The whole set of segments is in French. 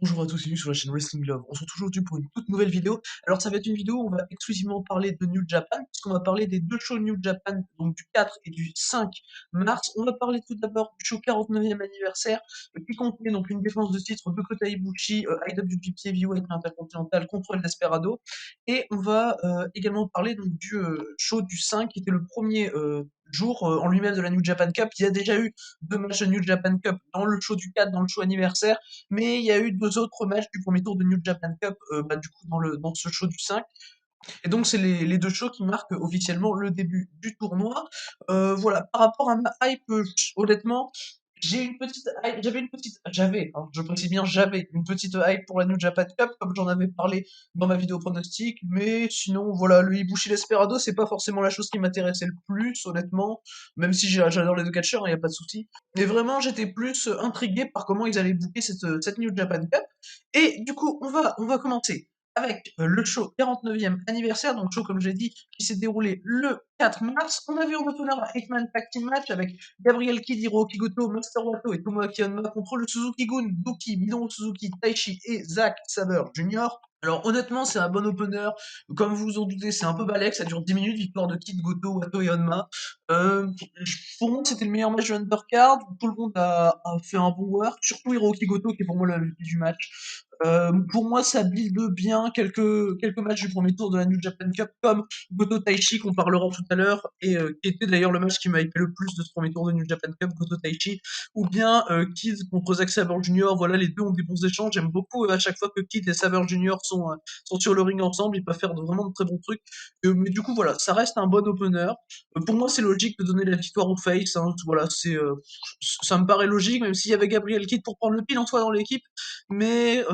Bonjour à tous, bienvenue sur la chaîne Wrestling Love. On se retrouve aujourd'hui pour une toute nouvelle vidéo. Alors ça va être une vidéo où on va exclusivement parler de New Japan, puisqu'on va parler des deux shows New Japan, donc du 4 et du 5 mars. On va parler tout d'abord du show 49e anniversaire, qui comptait donc une défense de titre de Kota Ibushi, IWGP Heavyweight Intercontinental contre El Desperado. Et on va également parler donc du show du 5, qui était le premier jour en lui-même de la New Japan Cup. Il y a déjà eu deux matchs de New Japan Cup dans le show du 4, dans le show anniversaire. Mais il y a eu deux autres matchs du premier tour de New Japan Cup, du coup dans ce show du 5. Et donc c'est les deux shows qui marquent officiellement le début du tournoi. Voilà, par rapport à ma hype, honnêtement, j'avais, hein, je précise bien, j'avais une petite hype pour la New Japan Cup, comme j'en avais parlé dans ma vidéo pronostic, mais sinon, voilà, le Ibushi Desperado, c'est pas forcément la chose qui m'intéressait le plus, honnêtement, même si j'adore les deux catcheurs, il y a pas de souci. Mais vraiment, j'étais plus intrigué par comment ils allaient booker cette New Japan Cup. Et du coup, on va commencer avec le show 49e anniversaire, donc show comme j'ai dit, qui s'est déroulé le 4 mars. On a vu en opener un 8-man tag team match avec Gabriel Kidd, Hiroki Goto, Master Wato et Tomoaki Honma contre le Suzuki-gun, Douki, Minoru Suzuki, Taichi et Zack Sabre Jr. Alors honnêtement, c'est un bon opener. Comme vous vous en doutez, c'est un peu balèque, ça dure 10 minutes, victoire de Kidd, Goto, Wato et Honma. Euh, pour moi, c'était le meilleur match de l'undercard. Tout le monde a fait un bon work, surtout Hiroki Goto qui est pour moi le MVP du match. Pour moi, ça build bien quelques matchs du premier tour de la New Japan Cup, comme Goto Taichi, qu'on parlera tout à l'heure, et qui était d'ailleurs le match qui m'a hypé le plus de ce premier tour de New Japan Cup, Goto Taichi, ou bien Kidd contre Zack Sabre Jr. Voilà, les deux ont des bons échanges. J'aime beaucoup à chaque fois que Kidd et Sabre Jr. sont sur le ring ensemble, ils peuvent faire vraiment de très bons trucs. Mais du coup, voilà, ça reste un bon opener. Pour moi, c'est logique de donner la victoire au face. Hein, voilà, ça me paraît logique, même s'il y avait Gabriel Kidd pour prendre le pin en soi dans l'équipe. Mais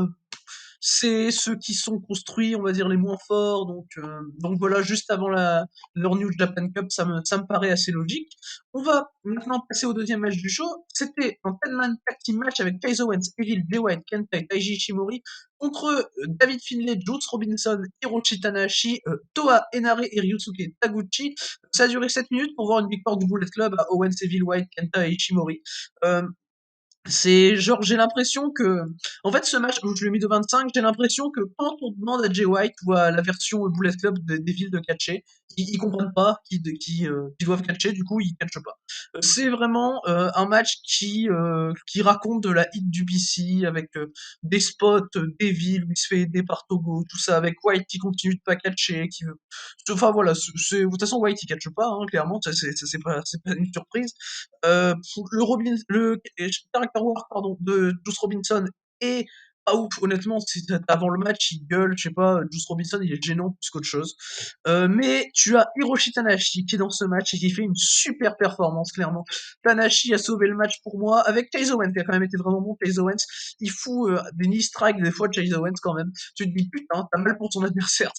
c'est ceux qui sont construits, on va dire, les moins forts. Donc voilà, juste avant leur New Japan Cup, ça me paraît assez logique. On va maintenant passer au deuxième match du show. C'était un 10-man tag team match avec Kaizo Owens, Evil, Jay White, Kenta et Taiji Ishimori contre David Finlay, Juice Robinson, Hiroshi Tanahashi, Toa Henare et Ryusuke Taguchi. Ça a duré 7 minutes pour voir une victoire du Bullet Club à Owens, Evil, White, Kenta et Ishimori. Euh, c'est genre, j'ai l'impression que, en fait, ce match, donc je l'ai mis de 25, j'ai l'impression que quand on demande à Jay White ou à la version Bullet Club des villes de catcher, ils comprennent pas qui doivent catcher, du coup, ils catchent pas. C'est vraiment un match qui raconte de la hit du BC avec des spots, des villes où il se fait aider par Togo, tout ça, avec White qui continue de pas catcher, qui veut. Enfin voilà, de toute façon, White il catche pas, hein, clairement, c'est pas une surprise. Le character work pardon, de Juice Robinson est pas ouf, honnêtement, avant le match, il gueule, je sais pas, Juice Robinson, il est gênant plus qu'autre chose. Mais tu as Hiroshi Tanahashi qui est dans ce match et qui fait une super performance, clairement. Tanahashi a sauvé le match pour moi, avec Chase Owens, qui a quand même été vraiment bon, Chase Owens. Il fout des knee strikes des fois de Chase Owens quand même. Tu te dis, putain, t'as mal pour ton adversaire.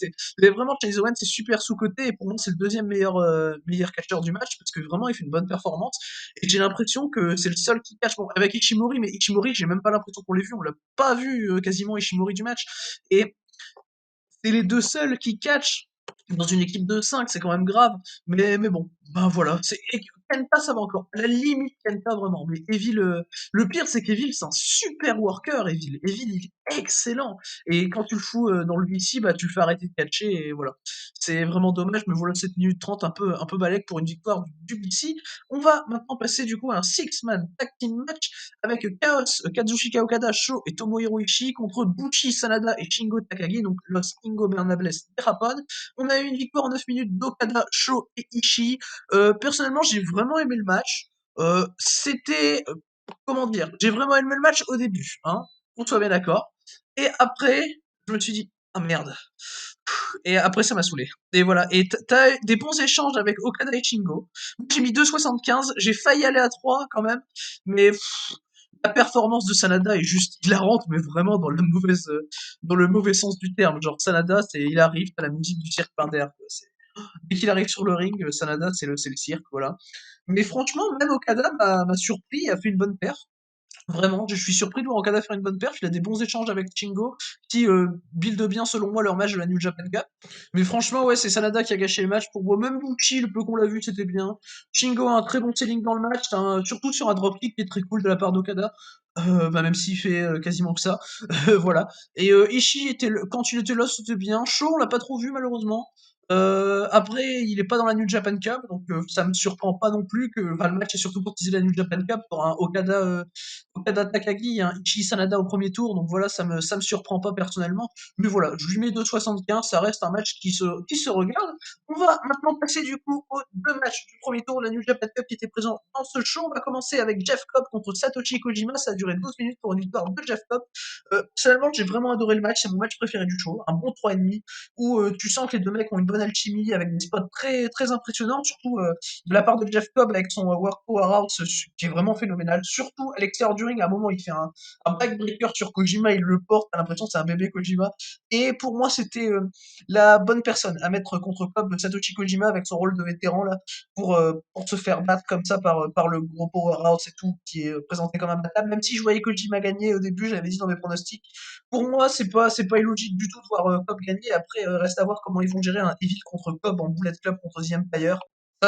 Mais vraiment, Chase Owens, c'est super sous-coté, et pour moi, c'est le deuxième meilleur catcheur du match, parce que vraiment, il fait une bonne performance. Et j'ai l'impression que c'est le seul qui catch. Bon, avec Ishimori, mais Ishimori, j'ai même pas l'impression qu'on l'ait vu. On l'a pas vu quasiment Ishimori du match. Et c'est les deux seuls qui catch dans une équipe de 5, c'est quand même grave. Mais bon, ben voilà. Kenta, ça va encore. À la limite, Kenta, vraiment. Mais Evil, le pire, c'est qu'Evil, c'est un super worker, Evil. Evil, il est excellent. Et quand tu le fous dans le VC, bah, tu le fais arrêter de catcher, et voilà. C'est vraiment dommage, mais voilà, 7 minutes 30, un peu balèque pour une victoire du BC. On va maintenant passer, du coup, à un six-man tag team match avec Chaos, Kazuchika Okada, Sho et Tomohiro Ishii contre Bushi Sanada et Shingo Takagi, donc Los Ingobernables de Japon. On a eu une victoire en 9 minutes d'Okada, Sho et Ishii. Personnellement, j'ai vraiment aimé le match. C'était, comment dire, j'ai vraiment aimé le match au début, hein, on soit bien d'accord. Et après, je me suis dit, ah merde. Et après, ça m'a saoulé. Et voilà. Et t'as des bons échanges avec Okada et Shingo. J'ai mis 2,75. J'ai failli aller à 3 quand même. Mais la performance de Sanada est juste hilarante, mais vraiment dans le mauvais sens du terme. Genre, Sanada, il arrive, t'as la musique du cirque par derrière, quoi. Dès qu'il arrive sur le ring, Sanada, c'est le cirque, voilà. Mais franchement, même Okada m'a surpris, a fait une bonne perf. Vraiment, je suis surpris de voir Okada faire une bonne perf. Il a des bons échanges avec Shingo, qui build bien selon moi leur match de la New Japan Cup. Mais franchement, ouais, c'est Sanada qui a gâché le match pour moi. Même Bushi, le peu qu'on l'a vu, c'était bien. Shingo a un très bon selling dans le match, surtout sur un dropkick qui est très cool de la part d'Okada. Bah même s'il fait quasiment que ça. Voilà. Et Ishii quand il était là, c'était bien. Shaw, on l'a pas trop vu malheureusement. Après, il est pas dans la New Japan Cup, donc ça me surprend pas non plus que enfin, le match est surtout pour teaser la New Japan Cup pour un Okada Takagi, un Ichi Sanada au premier tour, donc voilà, ça me surprend pas personnellement. Mais voilà, je lui mets 2,75, ça reste un match qui se regarde. On va maintenant passer du coup aux deux matchs du premier tour de la New Japan Cup qui étaient présents dans ce show. On va commencer avec Jeff Cobb contre Satoshi Kojima, ça a duré 12 minutes pour une victoire de Jeff Cobb. Personnellement, j'ai vraiment adoré le match, c'est mon match préféré du show, un bon 3,5 où tu sens que les deux mecs ont une bonne alchimie avec des spots très très impressionnants, surtout de la part de Jeff Cobb avec son Work Powerhouse qui est vraiment phénoménal. Surtout à l'extérieur du ring, à un moment il fait un backbreaker sur Kojima, il le porte, t'as l'impression que c'est un bébé Kojima. Et pour moi c'était la bonne personne à mettre contre Cobb, Satoshi Kojima avec son rôle de vétéran là, pour se faire battre comme ça par le gros Powerhouse et tout, qui est présenté comme un imbattable. Même si je voyais Kojima gagner au début, j'avais dit dans mes pronostics, pour moi, c'est pas illogique du tout de voir Cobb gagner. Après, reste à voir comment ils vont gérer un Evil contre Cobb en Bullet Club contre The Empire.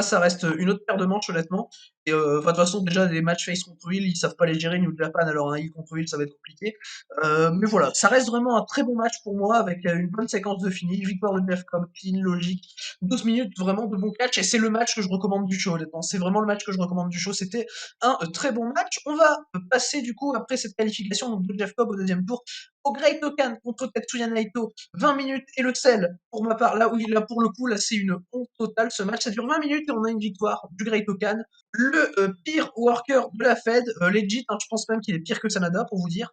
Ça reste une autre paire de manches, honnêtement. Et enfin, de toute façon, déjà, les matchs face contre Will, ils savent pas les gérer, New Japan, alors un Heel contre Will, ça va être compliqué. Mais voilà, ça reste vraiment un très bon match pour moi, avec une bonne séquence de finish, victoire de Jeff Cobb, clean, logique, 12 minutes, vraiment de bon catch, et c'est le match que je recommande du show, honnêtement. C'est vraiment le match que je recommande du show. C'était un très bon match. On va passer, du coup, après cette qualification donc, de Jeff Cobb au deuxième tour, au Great Okan contre Tetsuya Naito, 20 minutes et le sel, pour ma part, là où il a pour le coup, là c'est une honte totale ce match, ça dure 20 minutes et on a une victoire du Great Okan, le pire worker de la Fed, legit, hein, je pense même qu'il est pire que Sanada pour vous dire,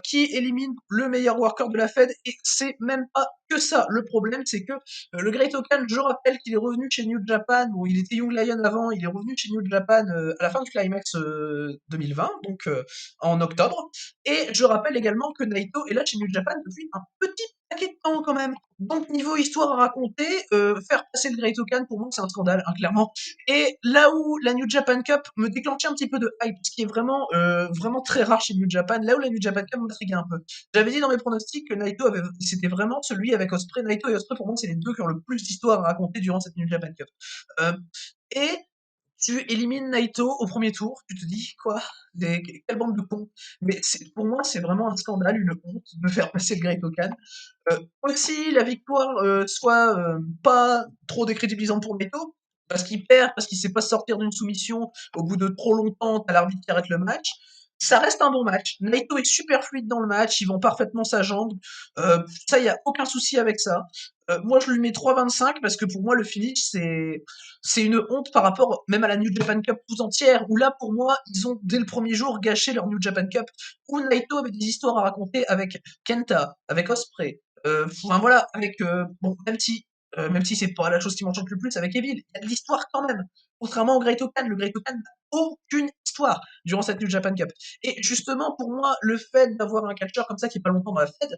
qui élimine le meilleur worker de la Fed et c'est même pas que ça. Le problème c'est que le Great Okan, je rappelle qu'il est revenu chez New Japan, bon il était Young Lion avant, il est revenu chez New Japan à la fin du Climax 2020, donc en octobre, et je rappelle également que Naito est là chez New Japan depuis un petit paquet de temps quand même. Donc niveau histoire à raconter, faire passer le Great Okan pour moi c'est un scandale, hein, clairement. Et là où la New Japan Cup me déclenchait un petit peu de hype, ce qui est vraiment très rare chez New Japan, là où la New Japan Cup m'intriguait un peu. J'avais dit dans mes pronostics que c'était vraiment celui avec Osprey. Naito et Osprey pour moi c'est les deux qui ont le plus d'histoire à raconter durant cette New Japan Cup. Euh, et tu élimines Naito au premier tour, tu te dis quoi? Quelle bande de cons. Mais pour moi, c'est vraiment un scandale, une honte de faire passer le Great Okan. Aussi, la victoire soit pas trop décrédibilisante pour Naito, parce qu'il perd, parce qu'il sait pas sortir d'une soumission au bout de trop longtemps, t'as l'arbitre qui arrête le match. Ça reste un bon match. Naito est super fluide dans le match, il vend parfaitement sa jambe. Ça, il y a aucun souci avec ça. Moi, je lui mets 3,25 parce que pour moi, le finish, c'est une honte par rapport même à la New Japan Cup tout entière, où là, pour moi, ils ont, dès le premier jour, gâché leur New Japan Cup, où Naito avait des histoires à raconter avec Kenta, avec Osprey, enfin voilà, avec, bon, même si c'est pas la chose qui m'enchante le plus avec Evil, il y a de l'histoire quand même. Contrairement au Great Okan, le Great Okan n'a aucune histoire durant cette New Japan Cup. Et justement, pour moi, le fait d'avoir un catcheur comme ça qui est pas longtemps dans la Fed,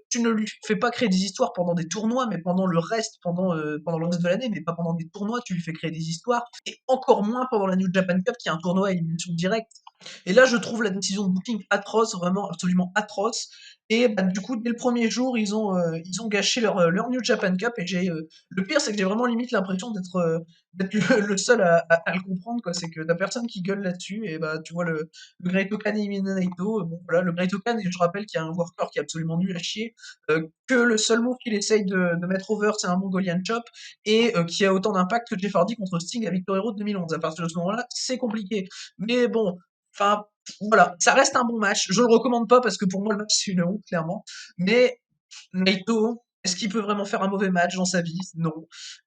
tu ne lui fais pas créer des histoires pendant des tournois, mais pendant le reste, pendant le reste de l'année, mais pas pendant des tournois, tu lui fais créer des histoires, et encore moins pendant la New Japan Cup qui est un tournoi à élimination directe. Et là, je trouve la décision de booking atroce, vraiment absolument atroce. Et bah, du coup, dès le premier jour, ils ont gâché leur New Japan Cup. Et le pire, c'est que j'ai vraiment limite l'impression d'être le seul à le comprendre, quoi. C'est que t'as personne qui gueule là-dessus. Et bah, tu vois, le Great Okan et Naito, bon, voilà, le Great Okan, je rappelle qu'il y a un worker qui est absolument nul à chier, que le seul move qu'il essaye de mettre over, c'est un Mongolian Chop, et qui a autant d'impact que Jeff Hardy contre Sting à Victor Hero de 2011. À partir de ce moment-là, c'est compliqué. Mais bon, enfin, voilà, ça reste un bon match. Je le recommande pas parce que pour moi le match c'est une honte clairement. Mais Naito, est-ce qu'il peut vraiment faire un mauvais match dans sa vie? Non.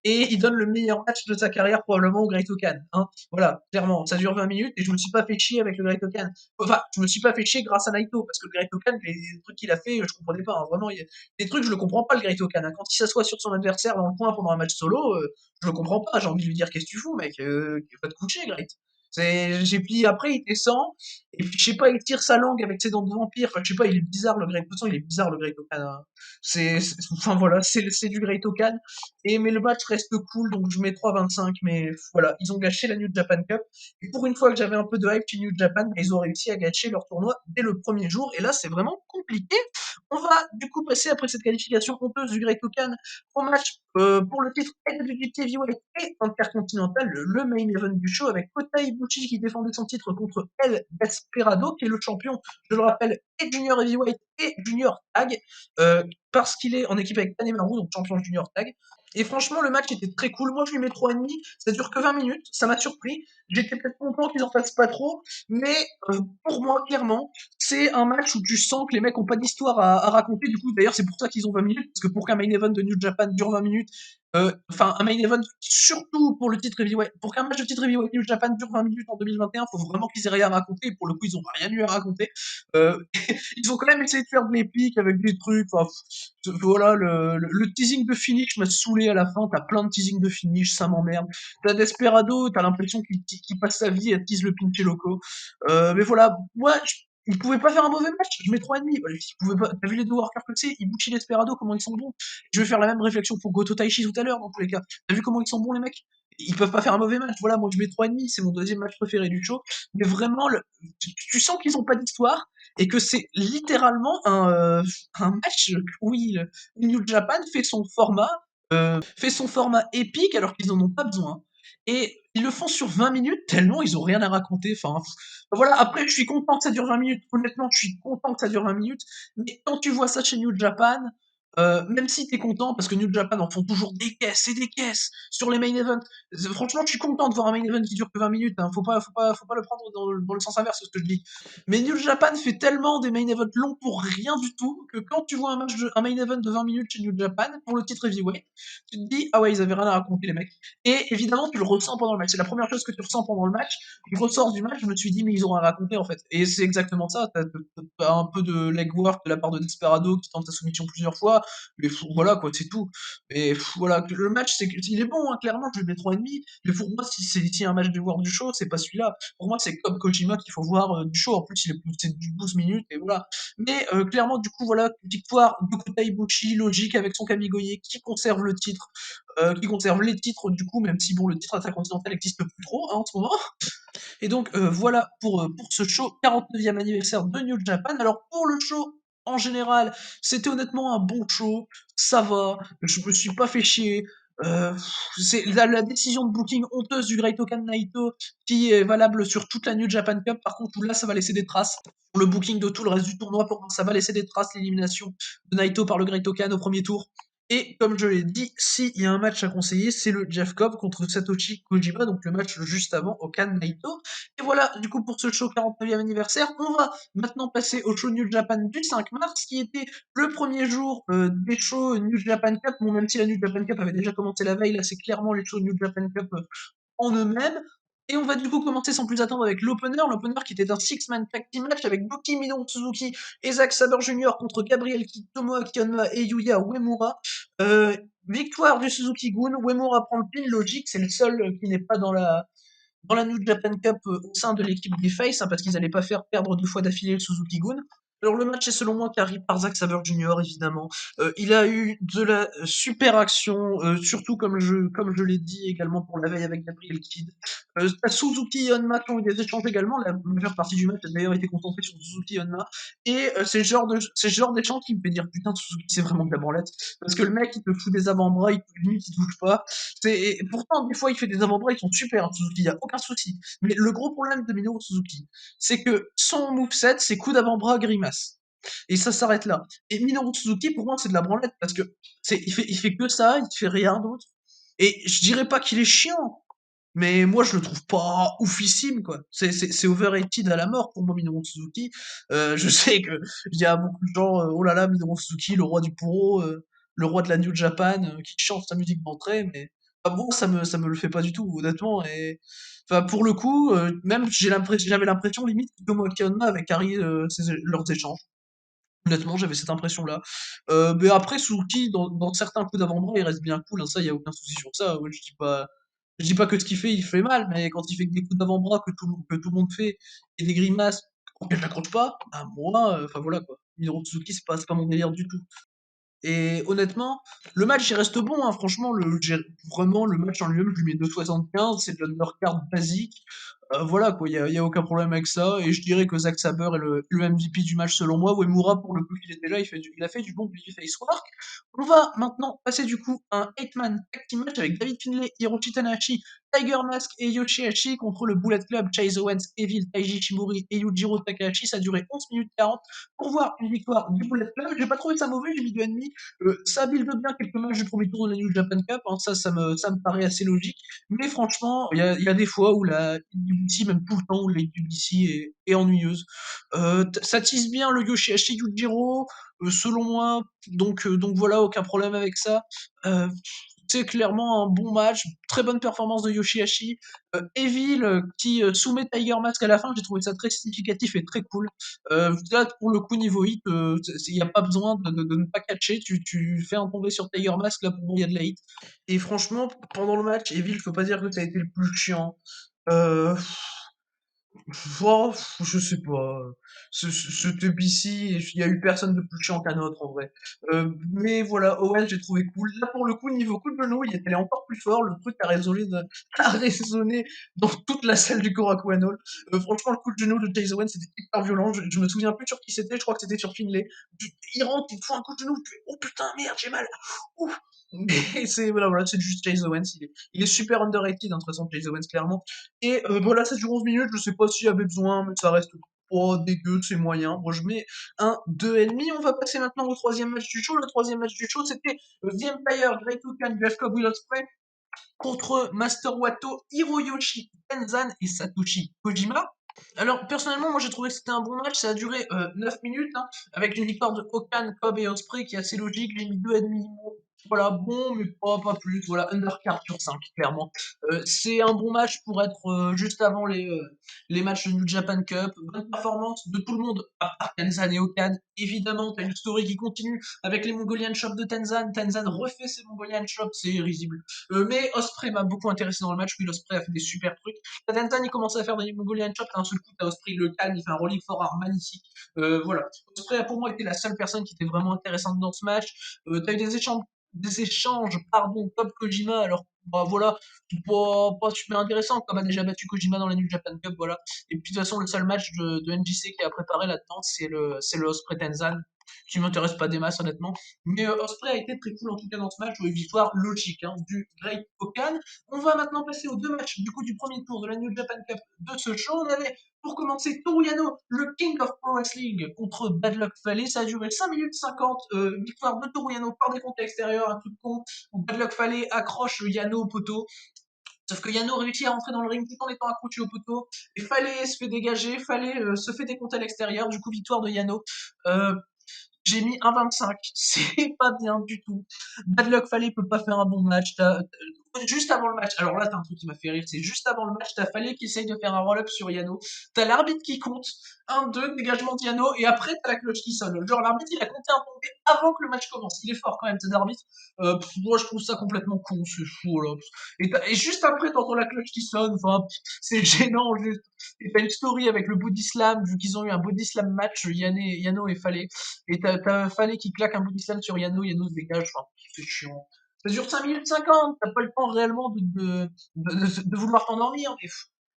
Et il donne le meilleur match de sa carrière probablement au Great Okan. Hein. Voilà, clairement, ça dure 20 minutes et je me suis pas fait chier avec le Great Okan. Enfin, je me suis pas fait chier grâce à Naito parce que le Great Okan, les trucs qu'il a fait, je comprenais pas. Hein. Vraiment, des trucs je le comprends pas le Great Okan. Hein. Quand il s'assoit sur son adversaire dans le coin pendant un match solo, je le comprends pas. J'ai envie de lui dire qu'est-ce que tu fous, mec? Va te coucher, Great. J'ai puis après il descend, et puis je sais pas, il tire sa langue avec ses dents de vampire, enfin je sais pas, il est bizarre le Great, de toute façon il est bizarre le Great Okan, hein. Enfin voilà, c'est du Great Okan, et mais le match reste cool, donc je mets 3,25, mais voilà, ils ont gâché la New Japan Cup, et pour une fois que j'avais un peu de hype chez New Japan, bah, ils ont réussi à gâcher leur tournoi dès le premier jour, et là c'est vraiment compliqué. On va du coup passer après cette qualification honteuse du Great Okan au match pour le titre LGBT Heavyweight et Intercontinental, le main event du show avec Kota Ibushi qui défendait son titre contre El Desperado, qui est le champion, je le rappelle, et Junior Heavyweight et Junior Tag, parce qu'il est en équipe avec Tanemaru, donc champion Junior Tag. Et franchement, le match était très cool. Moi, je lui mets 3,5. Ça dure que 20 minutes. Ça m'a surpris. J'étais peut-être content qu'ils en fassent pas trop. Mais pour moi, clairement, c'est un match où tu sens que les mecs ont pas d'histoire à raconter. Du coup, d'ailleurs, c'est pour ça qu'ils ont 20 minutes. Parce que pour qu'un main event de New Japan dure 20 minutes, enfin, un main event, surtout pour le titre heavyweight, pour qu'un match de titre heavyweight New Japan dure 20 minutes en 2021, faut vraiment qu'ils aient rien à raconter. Et pour le coup, ils ont rien eu à raconter. Euh, ils ont quand même essayé de faire de l'épique avec des trucs. Enfin, voilà, le teasing de finish m'a saoulé à la fin. T'as plein de teasing de finish, ça m'emmerde. T'as Desperado, t'as l'impression qu'il passe sa vie à tease le Pinche Loco. Mais voilà, moi, ils pouvaient pas faire un mauvais match. Je mets 3,5. Voilà, ils pouvaient pas. T'as vu les deux workers que c'est? Ibushi et Desperado, comment ils sont bons. Je vais faire la même réflexion pour Goto Taichi tout à l'heure, dans tous les cas. T'as vu comment ils sont bons, les mecs? Ils peuvent pas faire un mauvais match. Voilà, moi je mets 3,5, c'est mon deuxième match préféré du show. Mais vraiment, tu sens qu'ils ont pas d'histoire et que c'est littéralement un match où New Japan fait son format épique alors qu'ils en ont pas besoin. Et ils le font sur 20 minutes tellement ils ont rien à raconter. Enfin, voilà, après je suis content que ça dure 20 minutes. Honnêtement, je suis content que ça dure 20 minutes. Mais quand tu vois ça chez New Japan, même si t'es content, parce que New Japan en font toujours des caisses et des caisses sur les main events. Franchement, je suis content de voir un main event qui dure que 20 minutes. Hein. Faut pas le prendre dans le sens inverse, ce que je dis. Mais New Japan fait tellement des main events longs pour rien du tout que quand tu vois un main event de 20 minutes chez New Japan pour le titre heavyweight, tu te dis ah ouais ils avaient rien à raconter les mecs. Et évidemment tu le ressens pendant le match. C'est la première chose que tu ressens pendant le match. Je ressors du match, je me suis dit mais ils ont rien à raconter en fait. Et c'est exactement ça. T'as un peu de legwork de la part de Desperado qui tente sa soumission plusieurs fois. Mais voilà quoi, c'est tout. Et voilà, le match il est bon, hein, clairement je lui mets 3,5. Mais pour moi si un match de voir du show, c'est pas celui-là. Pour moi, c'est comme Kojima qu'il faut voir du show. En plus, c'est du 12 minutes et voilà. Mais clairement, du coup, voilà, victoire de Kota Ibushi, logique avec son Kamigoye qui conserve le titre, qui conserve les titres du coup, même si bon, le titre intercontinental n'existe plus trop hein, en ce moment. Et donc voilà pour ce show 49e anniversaire de New Japan. Alors pour le show en général, c'était honnêtement un bon show, ça va, je me suis pas fait chier. Euh, c'est la décision de booking honteuse du Great Okan Naito qui est valable sur toute la New Japan Cup. Par contre, là, ça va laisser des traces. Pour le booking de tout le reste du tournoi, pour moi, ça va laisser des traces l'élimination de Naito par le Great Okan au premier tour. Et comme je l'ai dit, s'il y a un match à conseiller, c'est le Jeff Cobb contre Satoshi Kojima, donc le match juste avant au Kan Naito. Et voilà, du coup, pour ce show 49e anniversaire, on va maintenant passer au show New Japan du 5 mars, qui était le premier jour des shows New Japan Cup. Bon, même si la New Japan Cup avait déjà commencé la veille, là, c'est clairement les shows New Japan Cup en eux-mêmes. Et on va du coup commencer sans plus attendre avec l'opener qui était un six-man tag team match avec Buki Minoru Suzuki et Zack Sabre Jr. contre Gabriel Kidd, Tomoaki Honma et Yuya Uemura. Euh, Victoire du Suzuki Gun, Uemura prend le pin, logique, c'est le seul qui n'est pas dans la New Japan Cup au sein de l'équipe des Face, hein, parce qu'ils n'allaient pas faire perdre 2 fois d'affilée le Suzuki Gun. Alors le match est selon moi carré par Zack Sabre Jr. évidemment. Il a eu de la super action, surtout comme je l'ai dit également pour la veille avec Gabriel Kidd. T'as Suzuki et Honma qui ont eu des échanges également. La majeure partie du match a d'ailleurs été concentrée sur Suzuki et Honma. Et c'est le genre d'échange qui me fait dire putain Suzuki c'est vraiment de la branlette. Parce que le mec il te fout des avant-bras, limite il touche pas. Et pourtant, des fois, il fait des avant-bras, ils sont super, hein, Suzuki, il n'y a aucun souci. Mais le gros problème de Minoru Suzuki, c'est que son moveset, c'est coup d'avant-bras grimace. Et ça s'arrête là. Et Minoru Suzuki, pour moi, c'est de la branlette, parce que il fait que ça, il fait rien d'autre. Et je dirais pas qu'il est chiant, mais moi, je le trouve pas oufissime, quoi. C'est overrated à la mort pour moi, Minoru Suzuki. Je sais que il y a beaucoup de gens, oh là là, Minoru Suzuki, le roi du puro, le roi de la New Japan, qui chante sa musique d'entrée, mais moi, ça me le fait pas du tout, honnêtement. Et enfin, pour le coup, même j'avais l'impression limite que Tomoaki Honma avait carry leurs échanges. Honnêtement, j'avais cette impression-là. Mais après, Suzuki, dans certains coups d'avant-bras, il reste bien cool, hein, ça, il y a aucun souci sur ça. Ouais, je dis pas, Je dis pas que ce qu'il fait, il fait mal, mais quand il fait que des coups d'avant-bras que tout le monde fait, et des grimaces auxquelles j'accroche pas, à moi, enfin voilà quoi. Minoru Suzuki, c'est pas mon délire du tout. Et honnêtement, le match il reste bon, hein, franchement, vraiment le match en lui-même, je lui mets 2,75, c'est de l'undercard basique. Voilà quoi, y a aucun problème avec ça. Et je dirais que Zack Sabre est le MVP du match selon moi. Uemura, pour le coup, il était là, il a fait du bon babyface work. On va maintenant passer du coup à un 8-man tag team match avec David Finlay, Hiroshi Tanahashi, Tiger Mask et Yoshihashi contre le Bullet Club, Chase Owens, Evil, Taiji Shimori et Yujiro Takahashi. Ça a duré 11 minutes 40 pour voir une victoire du Bullet Club. J'ai pas trouvé ça mauvais, j'ai mis 2,5. Ça build bien quelques matchs du premier tour de la New Japan Cup, hein, ça me paraît assez logique. Mais franchement, il y a des fois où la UBC, même tout le temps, où la UBC est ennuyeuse. Ça tease bien le Yoshihashi Yujiro, selon moi. Donc voilà, aucun problème avec ça. Euh, c'est clairement un bon match, très bonne performance de Yoshihashi. Evil qui soumet Tiger Mask à la fin, j'ai trouvé ça très significatif et très cool. Là, pour le coup, niveau hit, il n'y a pas besoin de ne pas catcher, tu fais un tombé sur Tiger Mask, là pour moi il y a de la hit. Et franchement, pendant le match, Evil, faut pas dire que ça a été le plus chiant. Euh, Oh, je sais pas. Ce TBC, il y a eu personne de plus chiant qu'un autre en vrai. Mais voilà, Owen, j'ai trouvé cool. Là, pour le coup, niveau coup de genou, il était allé encore plus fort. Le truc a résonné dans toute la salle du Korakuen Hall. Franchement, le coup de genou de Chase Owen, c'était hyper violent. Je me souviens plus sur qui c'était, je crois que c'était sur Finlay. Il rentre, il te fout un coup de genou, tu fais, oh putain, merde, j'ai mal. Ouf. Mais voilà, c'est juste Chase Owens. Il est super underrated, hein, de toute façon, Chase Owens, clairement. Et voilà, ça dure 11 minutes, je sais pas s'il y avait besoin, mais ça reste pas dégueu, c'est moyen. Moi, je mets un 2,5. On va passer maintenant au troisième match du show. Le troisième match du show, c'était The Empire, Great Okan, Jacob Will Ospreay contre Master Wato, Hiroyoshi Tenzan et Satoshi Kojima. Alors, personnellement, moi j'ai trouvé que c'était un bon match. Ça a duré 9 minutes, hein, avec une victoire de Okan, Cobb et Osprey qui est assez logique. J'ai mis 2,5. Voilà, bon, mais pas plus. Voilà, undercard sur 5 clairement. C'est un bon match pour être juste avant les matchs de New Japan Cup. Bonne performance de tout le monde, à part Tenzan et Okan. Évidemment, t'as une story qui continue avec les Mongolian Shops de Tenzan. Tenzan refait ses Mongolian Shops, c'est risible. Mais Osprey m'a beaucoup intéressé dans le match. Oui, Osprey a fait des super trucs. Tenzan, il commence à faire des Mongolian Chops, d'un seul coup, t'as Osprey, le calme, il fait un rolling forward magnifique. Voilà. Osprey a pour moi été la seule personne qui était vraiment intéressante dans ce match. T'as eu pardon, top Kojima, alors bah voilà, pas super intéressant, comme a déjà battu Kojima dans la New Japan Cup, voilà. Et puis de toute façon, le seul match de NJC qui a préparé là-dedans, c'est le Osprey Tenzan, qui m'intéresse pas des masses honnêtement. Mais Osprey a été très cool en tout cas dans ce match, une victoire logique hein, du Great Okan. On va maintenant passer aux deux matchs du coup du premier tour de la New Japan Cup de ce show. On avait pour commencer Toru Yano, le King of Pro Wrestling contre Bad Luck Fale. Ça a duré 5 minutes 50. Victoire de Toru Yano par des comptes extérieurs, un truc con où Bad Luck Fale accroche Yano au poteau. Sauf que Yano réussit à rentrer dans le ring tout en étant accroché au poteau. Et Fale se fait dégager, Fale se fait décompter à l'extérieur. Du coup, victoire de Yano. Euh, j'ai mis un 25, c'est pas bien du tout. Bad Luck Fale peut pas faire un bon match. Juste avant le match, alors là t'as un truc qui m'a fait rire, c'est juste avant le match, t'as Fale qui essaye de faire un roll-up sur Yano. T'as l'arbitre qui compte, 1-2, dégagement de Yano, et après t'as la cloche qui sonne. Genre l'arbitre il a compté un tombé avant que le match commence. Il est fort quand même cet arbitre. Moi je trouve ça complètement con, c'est fou là. Et juste après t'entends la cloche qui sonne, enfin c'est gênant juste. Et t'as une story avec le body slam, vu qu'ils ont eu un body slam match, Yano et Fale. Et t'as Fallait qu'il claque un bout d'islam sur Yano se dégage, enfin, c'est chiant. Ça dure 5 minutes 50, t'as pas le temps réellement de vouloir t'endormir, mais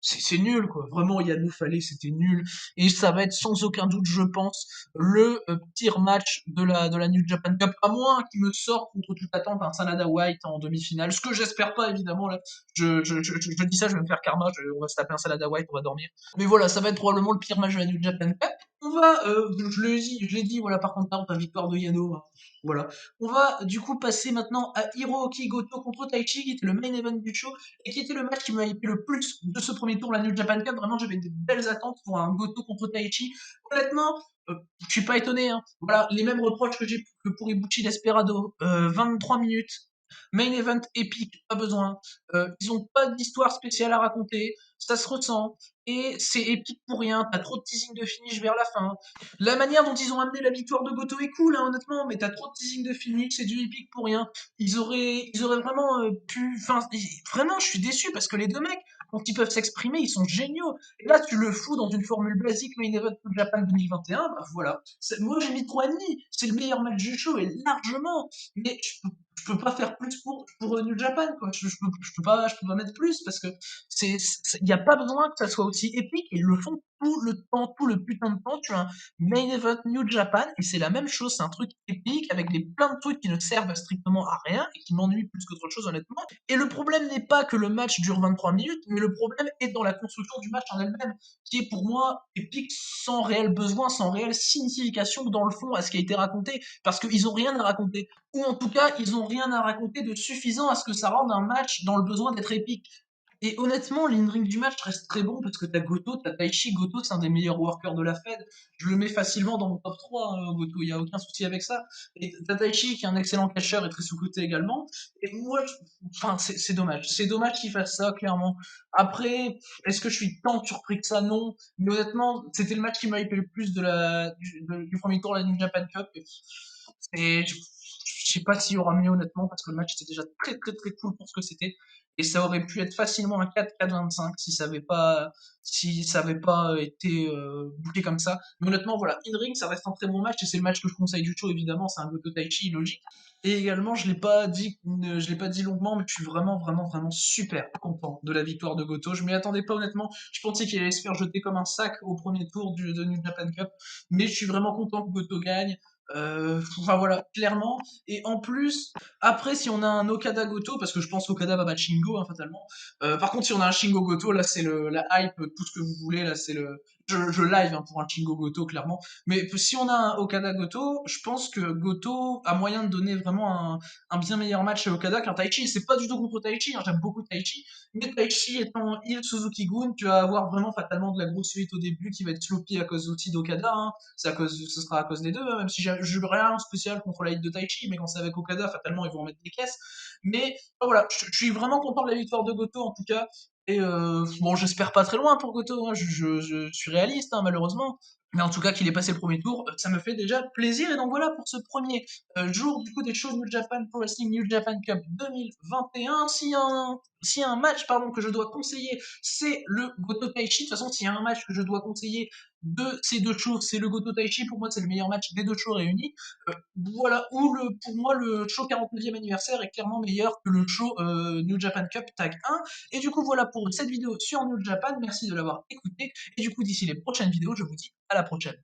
c'est nul, quoi. Vraiment, Yano Fallait, c'était nul. Et ça va être sans aucun doute, je pense, le pire match de la New Japan Cup, à moins qu'il me sorte contre toute attente un Sanada White en demi-finale, ce que j'espère pas, évidemment, là. Je dis ça, je vais me faire karma, on va se taper un Sanada White, on va dormir. Mais voilà, ça va être probablement le pire match de la New Japan Cup. On va, je l'ai dit, voilà, par contre, la victoire de Yano, hein, voilà. On va du coup passer maintenant à Hiroki Goto contre Taichi, qui était le main event du show, et qui était le match qui m'a hypé le plus de ce premier tour, la New Japan Cup. Vraiment, j'avais des belles attentes pour un Goto contre Taichi. Honnêtement, je suis pas étonné, hein. Voilà, les mêmes reproches que j'ai que pour Ibuchi Desperado. 23 minutes, Main event épique, pas besoin. Ils ont pas d'histoire spéciale à raconter, ça se ressent, et c'est épique pour rien. T'as trop de teasing de finish vers la fin. La manière dont ils ont amené la victoire de Goto est cool, hein, honnêtement, mais t'as trop de teasing de finish, c'est du épique pour rien. Ils auraient vraiment pu. Enfin, vraiment, je suis déçu parce que les deux mecs, quand ils peuvent s'exprimer, ils sont géniaux. Et là, tu le fous dans une formule basique Main Event All Japan 2021, bah voilà. Moi, j'ai mis 3,5. C'est le meilleur match du show, et largement. Mais je peux pas faire plus pour New Japan, quoi. Je peux pas mettre plus parce que il y a pas besoin que ça soit aussi épique, et ils le font tout le temps, tout le putain de temps. Tu as un main event New Japan et c'est la même chose, c'est un truc épique avec plein de trucs qui ne servent strictement à rien et qui m'ennuient plus qu'autre chose, honnêtement. Et le problème n'est pas que le match dure 23 minutes, mais le problème est dans la construction du match en elle-même, qui est pour moi épique sans réel besoin, sans réelle signification dans le fond à ce qui a été raconté, parce qu'ils ont rien à raconter, ou en tout cas, ils ont rien à raconter de suffisant à ce que ça rende un match dans le besoin d'être épique. Et honnêtement, l'in-ring du match reste très bon parce que t'as Goto, t'as Taichi. Goto, c'est un des meilleurs workers de la Fed. Je le mets facilement dans mon top 3, hein, Goto, il y a aucun souci avec ça. Et t'as Taichi qui est un excellent catcheur et très sous-coté également. Et moi, enfin, c'est dommage. C'est dommage qu'il fasse ça, clairement. Après, est-ce que je suis tant surpris que ça? Non. Mais honnêtement, c'était le match qui m'a hypé le plus du premier tour de la New Japan Cup. Et je sais pas s'il y aura mieux, honnêtement, parce que le match était déjà très très très cool pour ce que c'était. Et ça aurait pu être facilement un 4-4-25 si ça avait pas été booké comme ça. Mais honnêtement, voilà, in-ring, ça reste un très bon match et c'est le match que je conseille du show, évidemment. C'est un Goto Taichi, logique. Et également, je l'ai pas dit longuement, mais je suis vraiment, vraiment, vraiment super content de la victoire de Goto. Je m'y attendais pas, honnêtement. Je pensais qu'il allait se faire jeter comme un sac au premier tour de New Japan Cup. Mais je suis vraiment content que Goto gagne. Enfin voilà, clairement. Et en plus, après, si on a un Okada Goto, parce que je pense qu'Okada va battre Shingo, hein, fatalement. Par contre, si on a un Shingo Goto, là, c'est la hype, tout ce que vous voulez, là, c'est le. Je live, hein, pour un Shingo Goto, clairement. Mais si on a un Okada Goto, je pense que Goto a moyen de donner vraiment un bien meilleur match à Okada qu'un Taichi. C'est pas du tout contre Taichi, hein, j'aime beaucoup Taichi. Mais Taichi étant il Suzuki-gun, tu vas avoir vraiment fatalement de la grosse suite au début qui va être sloppy à cause aussi d'Okada, hein. Ce sera à cause des deux, hein, même si j'ai rien spécial contre la hit de Taichi, mais quand c'est avec Okada, fatalement ils vont en mettre des caisses. Mais voilà, je suis vraiment content de la victoire de Goto en tout cas. Et bon, j'espère pas très loin pour Goto, hein, je suis réaliste, hein, malheureusement. Mais en tout cas, qu'il ait passé le premier tour, ça me fait déjà plaisir. Et donc voilà pour ce premier jour du coup des shows New Japan Pro Wrestling New Japan Cup 2021. S'il y a un match pardon, que je dois conseiller, c'est le Goto Taichi. De toute façon, s'il y a un match que je dois conseiller de ces deux shows, c'est le Goto Taichi. Pour moi, c'est le meilleur match des deux shows réunis. Voilà, pour moi, le show 49e anniversaire est clairement meilleur que le show New Japan Cup Tag 1. Et du coup, voilà pour cette vidéo sur New Japan. Merci de l'avoir écouté. Et du coup, d'ici les prochaines vidéos, je vous dis à la prochaine.